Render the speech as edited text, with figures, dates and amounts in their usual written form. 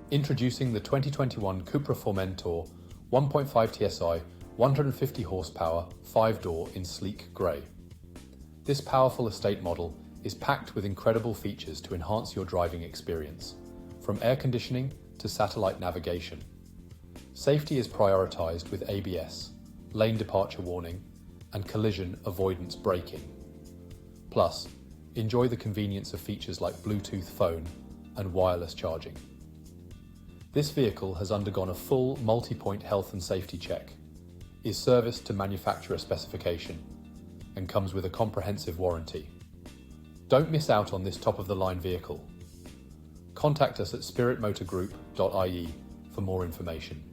Introducing the 2021 Cupra Formentor 1.5 TSI 150 horsepower 5-door in sleek grey. This powerful estate model is packed with incredible features to enhance your driving experience, from air conditioning to satellite navigation. Safety is prioritized with ABS, lane departure warning, and collision avoidance braking. Plus, enjoy the convenience of features like Bluetooth phone and wireless charging. This vehicle has undergone a full multi-point health and safety check, is serviced to manufacturer specification, and comes with a comprehensive warranty. Don't miss out on this top-of-the-line vehicle. Contact us at spiritmotorgroup.ie for more information.